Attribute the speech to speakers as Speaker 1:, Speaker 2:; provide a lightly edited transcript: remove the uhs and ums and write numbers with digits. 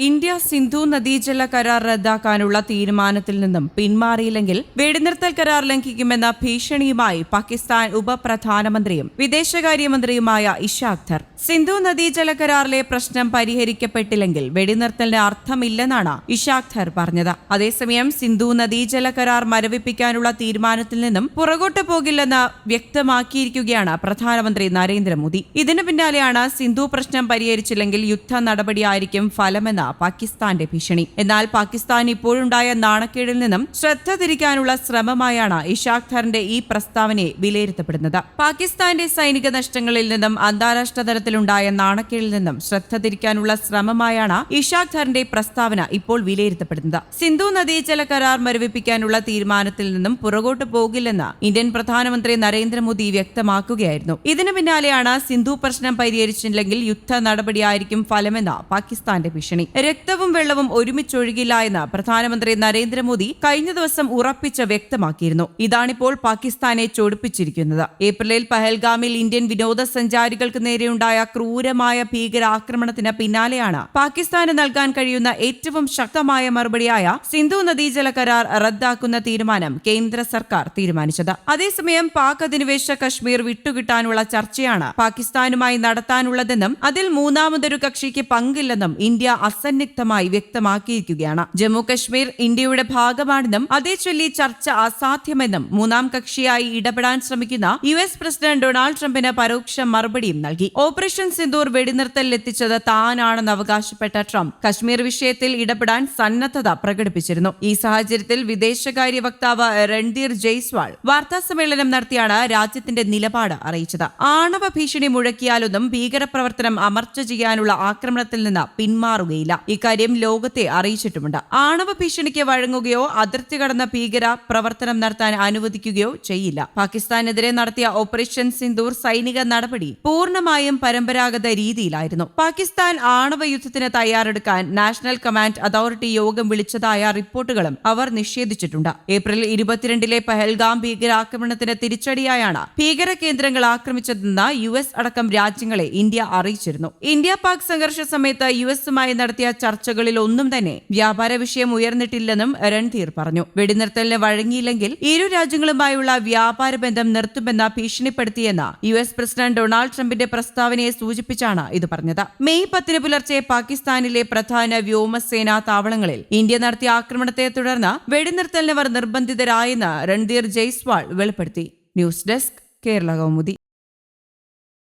Speaker 1: India Sindhu നദീജല കരാർ റദ്ദാക്കാനുള്ള തീരുമാനത്തിൽ നിന്നും പിന്മാറിയില്ലെങ്കിൽ വെടിനിർത്തൽ കരാർ ലംഘിക്കുമെന്ന ഭീഷണിയുമായി പാകിസ്ഥാൻ ഉപപ്രധാനമന്ത്രിയും വിദേശകാര്യമന്ത്രിയുമായ ഇഷാഖ് ധർ. സിന്ധു നദീജല കരാറിലെ പ്രശ്നം പരിഹരിക്കപ്പെട്ടില്ലെങ്കിൽ വെടിനിർത്തലിന് അർത്ഥമില്ലെന്നാണ് ഇഷാഖ് ധർ പറഞ്ഞത്. അതേസമയം സിന്ധു നദീജല കരാർ മരവിപ്പിക്കാനുള്ള തീരുമാനത്തിൽ നിന്നും പുറകോട്ട് പോകില്ലെന്ന് വ്യക്തമാക്കിയിരിക്കുകയാണ് പ്രധാനമന്ത്രി നരേന്ദ്രമോദി. ഇതിനു പിന്നാലെയാണ് സിന്ധു പ്രശ്നം പരിഹരിച്ചില്ലെങ്കിൽ യുദ്ധ നടപടിയായിരിക്കും ഫലമെന്ന പാകിസ്ഥാന്റെ ഭീഷണി. എന്നാൽ പാകിസ്ഥാൻ ഇപ്പോഴുണ്ടായ നാണക്കേടിൽ നിന്നും ശ്രദ്ധ തിരിക്കാനുള്ള ശ്രമമായാണ് ഇഷാഖ് ധറിന്റെ ഈ പ്രസ്താവനയെ വിലയിരുത്തപ്പെടുന്നത്. പാകിസ്ഥാന്റെ സൈനിക നഷ്ടങ്ങളിൽ നിന്നും അന്താരാഷ്ട്ര തലത്തിലുണ്ടായ നാണക്കേടിൽ നിന്നും ശ്രദ്ധ തിരിക്കാനുള്ള ശ്രമമായാണ് ഇഷാഖ് ധറിന്റെ പ്രസ്താവന ഇപ്പോൾ വിലയിരുത്തപ്പെടുന്നത്. സിന്ധു നദീജല കരാർ മരവിപ്പിക്കാനുള്ള തീരുമാനത്തിൽ നിന്നും പുറകോട്ട് പോകില്ലെന്ന് ഇന്ത്യൻ പ്രധാനമന്ത്രി നരേന്ദ്രമോദി വ്യക്തമാക്കുകയായിരുന്നു. ഇതിനു പിന്നാലെയാണ് സിന്ധു പ്രശ്നം പരിഹരിച്ചില്ലെങ്കിൽ യുദ്ധ നടപടിയായിരിക്കും ഫലമെന്ന പാകിസ്ഥാന്റെ ഭീഷണി. രക്തവും വെള്ളവും ഒരുമിച്ചൊഴുകില്ല എന്ന് പ്രധാനമന്ത്രി നരേന്ദ്രമോദി കഴിഞ്ഞ ദിവസം ഉറപ്പിച്ച് വ്യക്തമാക്കിയിരുന്നു. ഇതാണിപ്പോൾ പാകിസ്ഥാനെ ചൊടിപ്പിച്ചിരിക്കുന്നത്. ഏപ്രിലിൽ പഹൽഗാമിൽ ഇന്ത്യൻ വിനോദസഞ്ചാരികൾക്ക് നേരെയുണ്ടായ ക്രൂരമായ ഭീകരാക്രമണത്തിന് പിന്നാലെയാണ് പാകിസ്ഥാന് നൽകാൻ കഴിയുന്ന ഏറ്റവും ശക്തമായ മറുപടിയായ സിന്ധു നദീജല കരാർ റദ്ദാക്കുന്ന തീരുമാനം കേന്ദ്ര സർക്കാർ തീരുമാനിച്ചത്. അതേസമയം പാക് അധിനിവേശ കശ്മീർ വിട്ടുകിട്ടാനുള്ള ചർച്ചയാണ് പാകിസ്ഥാനുമായി നടത്താനുള്ളതെന്നും അതിൽ മൂന്നാമതൊരു കക്ഷിക്ക് പങ്കില്ലെന്നും ഇന്ത്യ അസന്നിഗ്ധമായി വ്യക്തമാക്കിയിരിക്കുകയാണ്. ജമ്മു കശ്മീർ ഇന്ത്യയുടെ ഭാഗമാണെന്നും അതേചൊല്ലി ചർച്ച അസാധ്യമെന്നും മൂന്നാം കക്ഷിയായി ഇടപെടാൻ ശ്രമിക്കുന്ന US പ്രസിഡന്റ് ഡൊണാൾഡ് ട്രംപിന് പരോക്ഷ മറുപടിയും നൽകി. ഓപ്പറേഷൻ സിന്ദൂർ വെടിനിർത്തലിലെത്തിച്ചത് താനാണെന്ന് അവകാശപ്പെട്ട ട്രംപ് കശ്മീർ വിഷയത്തിൽ ഇടപെടാൻ സന്നദ്ധത പ്രകടിപ്പിച്ചിരുന്നു. ഈ സാഹചര്യത്തിൽ വിദേശകാര്യ വക്താവ് രൺധീർ ജയ്സ്വാൾ വാർത്താസമ്മേളനം നടത്തിയാണ് രാജ്യത്തിന്റെ നിലപാട് അറിയിച്ചത്. ആണവ ഭീഷണി മുഴക്കിയാലൊന്നും ഭീകരപ്രവർത്തനം അമർച്ച ചെയ്യാനുള്ള ആക്രമണത്തിൽ നിന്ന് പിന്മാറുകയില്ല. ഇക്കാര്യം ലോകത്തെ അറിയിച്ചിട്ടുമുണ്ട്. ആണവ ഭീഷണിക്ക് വഴങ്ങുകയോ അതിർത്തി കടന്ന ഭീകര പ്രവർത്തനം നടത്താൻ അനുവദിക്കുകയോ ചെയ്യില്ല. പാകിസ്ഥാനെതിരെ നടത്തിയ ഓപ്പറേഷൻ സിന്ദൂർ സൈനിക നടപടി പൂർണ്ണമായും പരമ്പരാഗത രീതിയിലായിരുന്നു. പാകിസ്ഥാൻ ആണവ യുദ്ധത്തിന് തയ്യാറെടുക്കാൻ നാഷണൽ കമാൻഡ് അതോറിറ്റി യോഗം വിളിച്ചതായ റിപ്പോർട്ടുകളും അവർ നിഷേധിച്ചിട്ടുണ്ട്. ഏപ്രിൽ 22 പഹൽഗാം ഭീകരാക്രമണത്തിന് തിരിച്ചടിയായാണ് ഭീകര കേന്ദ്രങ്ങൾ ആക്രമിച്ചതെന്ന് US അടക്കം രാജ്യങ്ങളെ ഇന്ത്യ അറിയിച്ചിരുന്നു. ഇന്ത്യ പാക് സംഘർഷ സമയത്ത് US-മായി നടത്തിയ ചർച്ചകളിൽ ഒന്നും തന്നെ വ്യാപാര വിഷയം ഉയർന്നിട്ടില്ലെന്നും രൺധീർ പറഞ്ഞു. വെടിനിർത്തലിന് വഴങ്ങിയില്ലെങ്കിൽ ഇരു രാജ്യങ്ങളുമായുള്ള വ്യാപാര ബന്ധം നിർത്തുമെന്ന് ഭീഷണിപ്പെടുത്തിയെന്ന് US പ്രസിഡന്റ് ഡൊണാൾഡ് ട്രംപിന്റെ പ്രസ്താവനയെ സൂചിപ്പിച്ചാണ് ഇത് പറഞ്ഞത്. മെയ് 10 പുലർച്ചെ പാകിസ്ഥാനിലെ പ്രധാന വ്യോമസേനാ താവളങ്ങളിൽ ഇന്ത്യ നടത്തിയ ആക്രമണത്തെ തുടർന്ന് വെടിനിർത്തലിനവർ നിർബന്ധിതരായെന്ന് രൺധീർ ജയ്സ്വാൾ വെളിപ്പെടുത്തി. News desk Kerala Kaumudi.